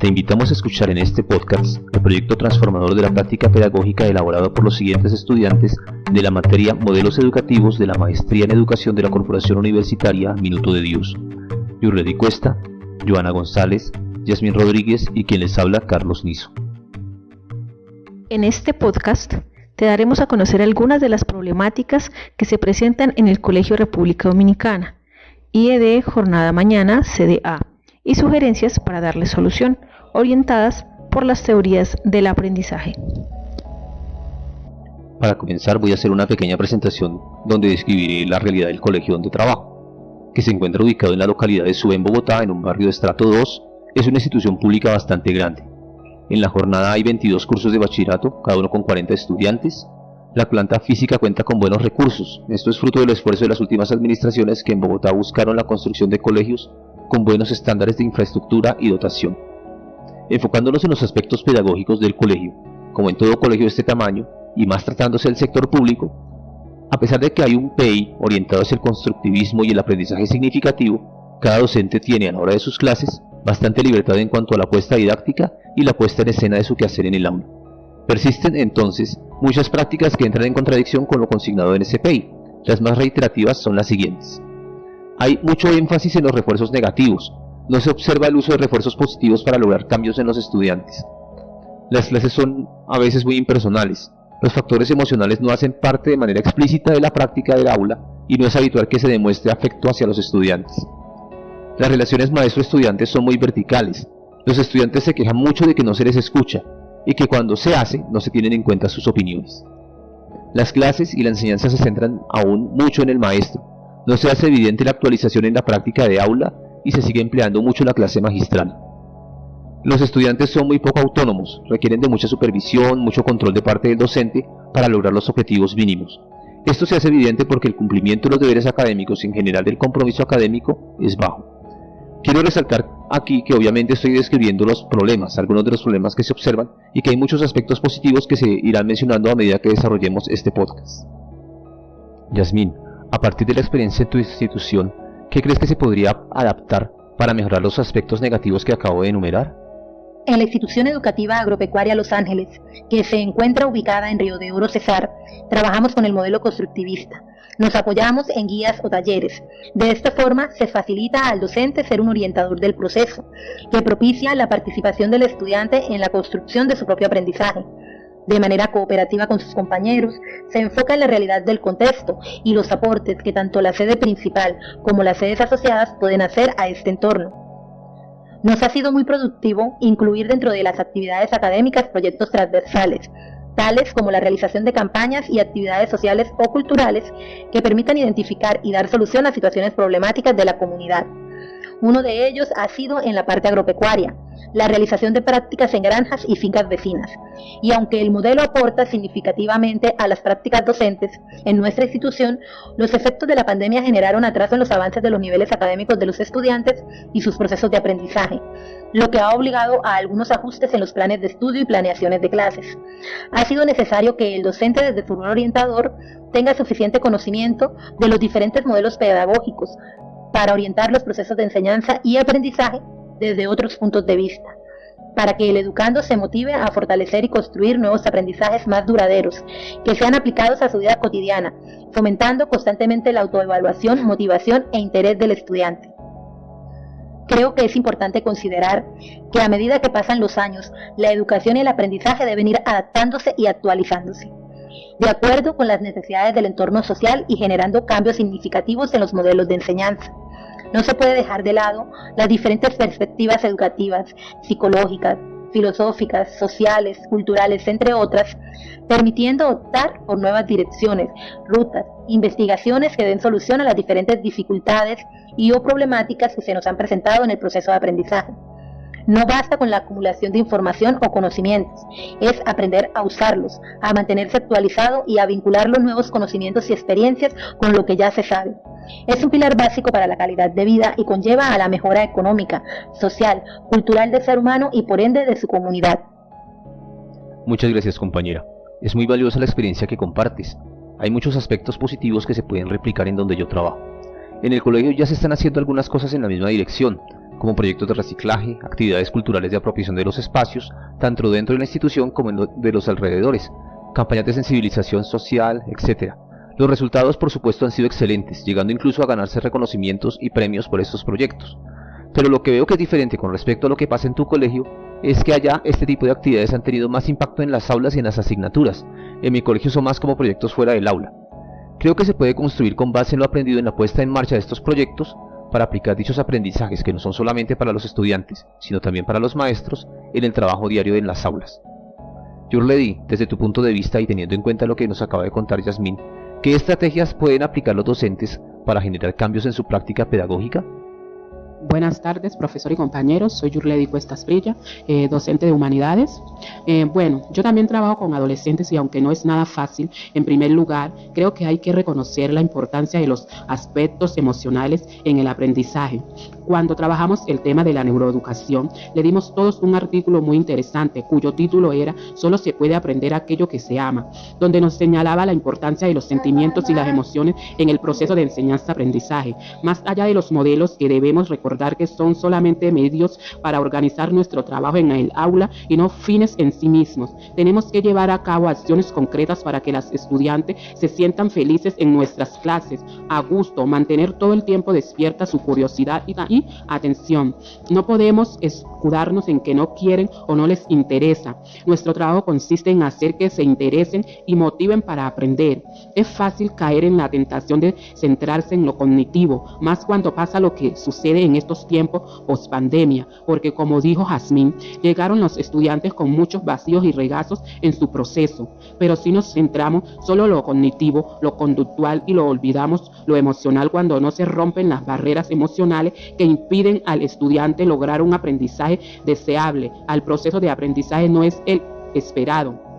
Te invitamos a escuchar en este podcast el proyecto transformador de la práctica pedagógica elaborado por los siguientes estudiantes de la materia Modelos Educativos de la Maestría en Educación de la Corporación Universitaria Minuto de Dios. Yurledi Cuesta, Joana González, Yasmín Rodríguez y quien les habla, Carlos Niso. En este podcast te daremos a conocer algunas de las problemáticas que se presentan en el Colegio República Dominicana, IED Jornada Mañana CDA, y sugerencias para darle solución, orientadas por las teorías del aprendizaje. Para comenzar voy a hacer una pequeña presentación donde describiré la realidad del colegio donde trabajo, que se encuentra ubicado en la localidad de Suba, en Bogotá, en un barrio de estrato 2. Es una institución pública bastante grande. En la jornada hay 22 cursos de bachillerato, cada uno con 40 estudiantes. La planta física cuenta con buenos recursos. Esto es fruto del esfuerzo de las últimas administraciones que en Bogotá buscaron la construcción de colegios con buenos estándares de infraestructura y dotación. Enfocándonos en los aspectos pedagógicos del colegio, como en todo colegio de este tamaño, y más tratándose del sector público, a pesar de que hay un PEI orientado hacia el constructivismo y el aprendizaje significativo, cada docente tiene a la hora de sus clases bastante libertad en cuanto a la puesta didáctica y la puesta en escena de su quehacer en el aula. Persisten entonces muchas prácticas que entran en contradicción con lo consignado en ese PEI. Las más reiterativas son las siguientes. Hay mucho énfasis en los refuerzos negativos. No se observa el uso de refuerzos positivos para lograr cambios en los estudiantes. Las clases son a veces muy impersonales. Los factores emocionales no hacen parte de manera explícita de la práctica del aula y no es habitual que se demuestre afecto hacia los estudiantes. Las relaciones maestro-estudiantes son muy verticales. Los estudiantes se quejan mucho de que no se les escucha y que cuando se hace no se tienen en cuenta sus opiniones. Las clases y la enseñanza se centran aún mucho en el maestro. No se hace evidente la actualización en la práctica de aula y se sigue empleando mucho la clase magistral. Los estudiantes son muy poco autónomos, requieren de mucha supervisión, mucho control de parte del docente para lograr los objetivos mínimos. Esto se hace evidente porque el cumplimiento de los deberes académicos y en general el compromiso académico es bajo. Quiero resaltar aquí que obviamente estoy describiendo los problemas, algunos de los problemas que se observan y que hay muchos aspectos positivos que se irán mencionando a medida que desarrollemos este podcast. Yasmín, a partir de la experiencia en tu institución, ¿qué crees que se podría adaptar para mejorar los aspectos negativos que acabo de enumerar? En la institución educativa agropecuaria Los Ángeles, que se encuentra ubicada en Río de Oro, Cesar, trabajamos con el modelo constructivista. Nos apoyamos en guías o talleres. De esta forma se facilita al docente ser un orientador del proceso, que propicia la participación del estudiante en la construcción de su propio aprendizaje. De manera cooperativa con sus compañeros, se enfoca en la realidad del contexto y los aportes que tanto la sede principal como las sedes asociadas pueden hacer a este entorno. Nos ha sido muy productivo incluir dentro de las actividades académicas proyectos transversales, tales como la realización de campañas y actividades sociales o culturales que permitan identificar y dar solución a situaciones problemáticas de la comunidad. Uno de ellos ha sido en la parte agropecuaria, la realización de prácticas en granjas y fincas vecinas. Y aunque el modelo aporta significativamente a las prácticas docentes en nuestra institución, los efectos de la pandemia generaron atraso en los avances de los niveles académicos de los estudiantes y sus procesos de aprendizaje, lo que ha obligado a algunos ajustes en los planes de estudio y planeaciones de clases. Ha sido necesario que el docente desde su rol orientador tenga suficiente conocimiento de los diferentes modelos pedagógicos para orientar los procesos de enseñanza y aprendizaje desde otros puntos de vista, para que el educando se motive a fortalecer y construir nuevos aprendizajes más duraderos, que sean aplicados a su vida cotidiana, fomentando constantemente la autoevaluación, motivación e interés del estudiante. Creo que es importante considerar que a medida que pasan los años, la educación y el aprendizaje deben ir adaptándose y actualizándose, de acuerdo con las necesidades del entorno social y generando cambios significativos en los modelos de enseñanza. No se puede dejar de lado las diferentes perspectivas educativas, psicológicas, filosóficas, sociales, culturales, entre otras, permitiendo optar por nuevas direcciones, rutas, investigaciones que den solución a las diferentes dificultades y o problemáticas que se nos han presentado en el proceso de aprendizaje. No basta con la acumulación de información o conocimientos, es aprender a usarlos, a mantenerse actualizado y a vincular los nuevos conocimientos y experiencias con lo que ya se sabe. Es un pilar básico para la calidad de vida y conlleva a la mejora económica, social, cultural del ser humano y por ende de su comunidad. Muchas gracias, compañera. Es muy valiosa la experiencia que compartes. Hay muchos aspectos positivos que se pueden replicar en donde yo trabajo. En el colegio ya se están haciendo algunas cosas en la misma dirección. como proyectos de reciclaje, actividades culturales de apropiación de los espacios, tanto dentro de la institución como de los alrededores, campañas de sensibilización social, etc. Los resultados, por supuesto, han sido excelentes, llegando incluso a ganarse reconocimientos y premios por estos proyectos. Pero lo que veo que es diferente con respecto a lo que pasa en tu colegio es que allá este tipo de actividades han tenido más impacto en las aulas y en las asignaturas. En mi colegio son más como proyectos fuera del aula. Creo que se puede construir con base en lo aprendido en la puesta en marcha de estos proyectos para aplicar dichos aprendizajes que no son solamente para los estudiantes, sino también para los maestros en el trabajo diario en las aulas. Yurledi, desde tu punto de vista y teniendo en cuenta lo que nos acaba de contar Yasmín, ¿qué estrategias pueden aplicar los docentes para generar cambios en su práctica pedagógica? Buenas tardes, profesor y compañeros. Soy Yurledi Cuestas Brilla, docente de Humanidades. Bueno, yo también trabajo con adolescentes y aunque no es nada fácil, en primer lugar, creo que hay que reconocer la importancia de los aspectos emocionales en el aprendizaje. Cuando trabajamos el tema de la neuroeducación, le dimos todos un artículo muy interesante cuyo título era «Solo se puede aprender aquello que se ama», donde nos señalaba la importancia de los sentimientos y las emociones en el proceso de enseñanza-aprendizaje, más allá de los modelos que debemos recordar que son solamente medios para organizar nuestro trabajo en el aula y no fines en sí mismos. Tenemos que llevar a cabo acciones concretas para que las estudiantes se sientan felices en nuestras clases, a gusto, mantener todo el tiempo despierta su curiosidad y atención. No podemos escudarnos en que no quieren o no les interesa. Nuestro trabajo consiste en hacer que se interesen y motiven para aprender. Es fácil caer en la tentación de centrarse en lo cognitivo, más cuando pasa lo que sucede en estos tiempos post pandemia, porque como dijo Jazmín, llegaron los estudiantes con muchos vacíos y regazos en su proceso, pero si nos centramos solo en lo cognitivo, lo conductual y lo olvidamos lo emocional cuando no se rompen las barreras emocionales que impiden al estudiante lograr un aprendizaje deseable. Al proceso de aprendizaje no es el esperado.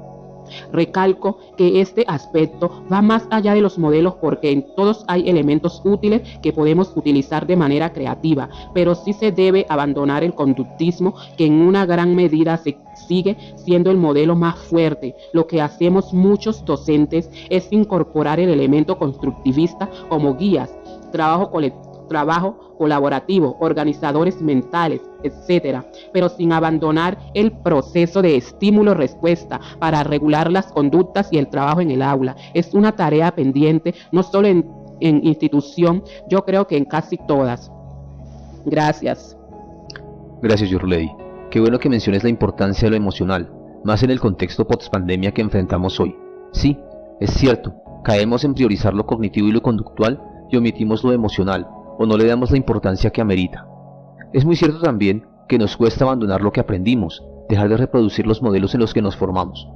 Recalco que este aspecto va más allá de los modelos porque en todos hay elementos útiles que podemos utilizar de manera creativa, pero sí se debe abandonar el conductismo que en una gran medida sigue siendo el modelo más fuerte. Lo que hacemos muchos docentes es incorporar el elemento constructivista como guías, trabajo colaborativo, organizadores mentales, etc., pero sin abandonar el proceso de estímulo-respuesta para regular las conductas y el trabajo en el aula. Es una tarea pendiente, no solo en institución, yo creo que en casi todas. Gracias. Gracias, Yurledi. Qué bueno que menciones la importancia de lo emocional, más en el contexto post-pandemia que enfrentamos hoy. Sí, es cierto, caemos en priorizar lo cognitivo y lo conductual y omitimos lo emocional, o no le damos la importancia que amerita. Es muy cierto también que nos cuesta abandonar lo que aprendimos, dejar de reproducir los modelos en los que nos formamos.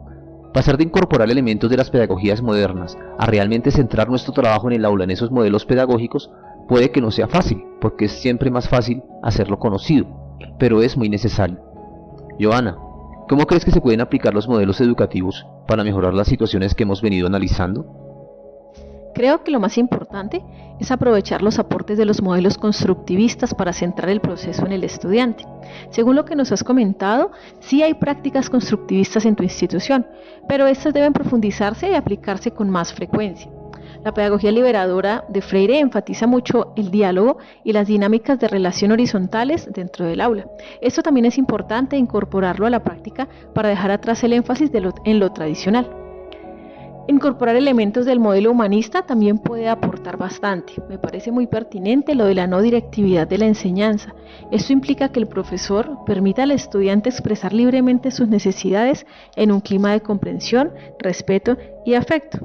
Pasar de incorporar elementos de las pedagogías modernas a realmente centrar nuestro trabajo en el aula en esos modelos pedagógicos puede que no sea fácil, porque es siempre más fácil hacerlo conocido, pero es muy necesario. Joana, ¿cómo crees que se pueden aplicar los modelos educativos para mejorar las situaciones que hemos venido analizando? Creo que lo más importante es aprovechar los aportes de los modelos constructivistas para centrar el proceso en el estudiante. Según lo que nos has comentado, sí hay prácticas constructivistas en tu institución, pero estas deben profundizarse y aplicarse con más frecuencia. La pedagogía liberadora de Freire enfatiza mucho el diálogo y las dinámicas de relación horizontales dentro del aula. Esto también es importante incorporarlo a la práctica para dejar atrás el énfasis en lo tradicional. Incorporar elementos del modelo humanista también puede aportar bastante. Me parece muy pertinente lo de la no directividad de la enseñanza. Esto implica que el profesor permita al estudiante expresar libremente sus necesidades en un clima de comprensión, respeto y afecto.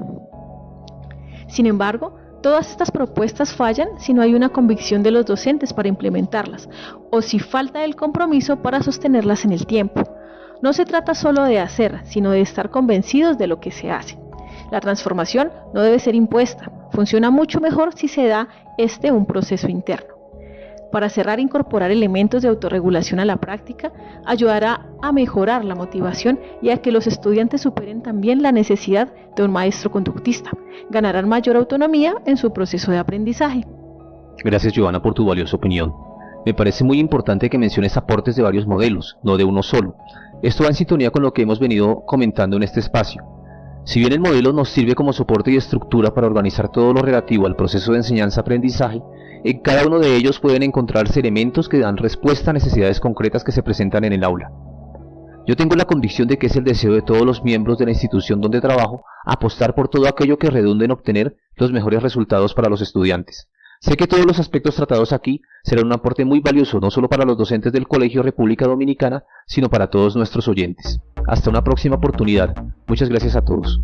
Sin embargo, todas estas propuestas fallan si no hay una convicción de los docentes para implementarlas, o si falta el compromiso para sostenerlas en el tiempo. No se trata solo de hacer, sino de estar convencidos de lo que se hace. La transformación no debe ser impuesta, funciona mucho mejor si se da un proceso interno. Para cerrar, incorporar elementos de autorregulación a la práctica ayudará a mejorar la motivación y a que los estudiantes superen también la necesidad de un maestro conductista. Ganarán mayor autonomía en su proceso de aprendizaje. Gracias, Joana, por tu valiosa opinión. Me parece muy importante que menciones aportes de varios modelos, no de uno solo. Esto va en sintonía con lo que hemos venido comentando en este espacio. Si bien el modelo nos sirve como soporte y estructura para organizar todo lo relativo al proceso de enseñanza-aprendizaje, en cada uno de ellos pueden encontrarse elementos que dan respuesta a necesidades concretas que se presentan en el aula. Yo tengo la convicción de que es el deseo de todos los miembros de la institución donde trabajo apostar por todo aquello que redunde en obtener los mejores resultados para los estudiantes. Sé que todos los aspectos tratados aquí serán un aporte muy valioso no solo para los docentes del Colegio República Dominicana, sino para todos nuestros oyentes. Hasta una próxima oportunidad. Muchas gracias a todos.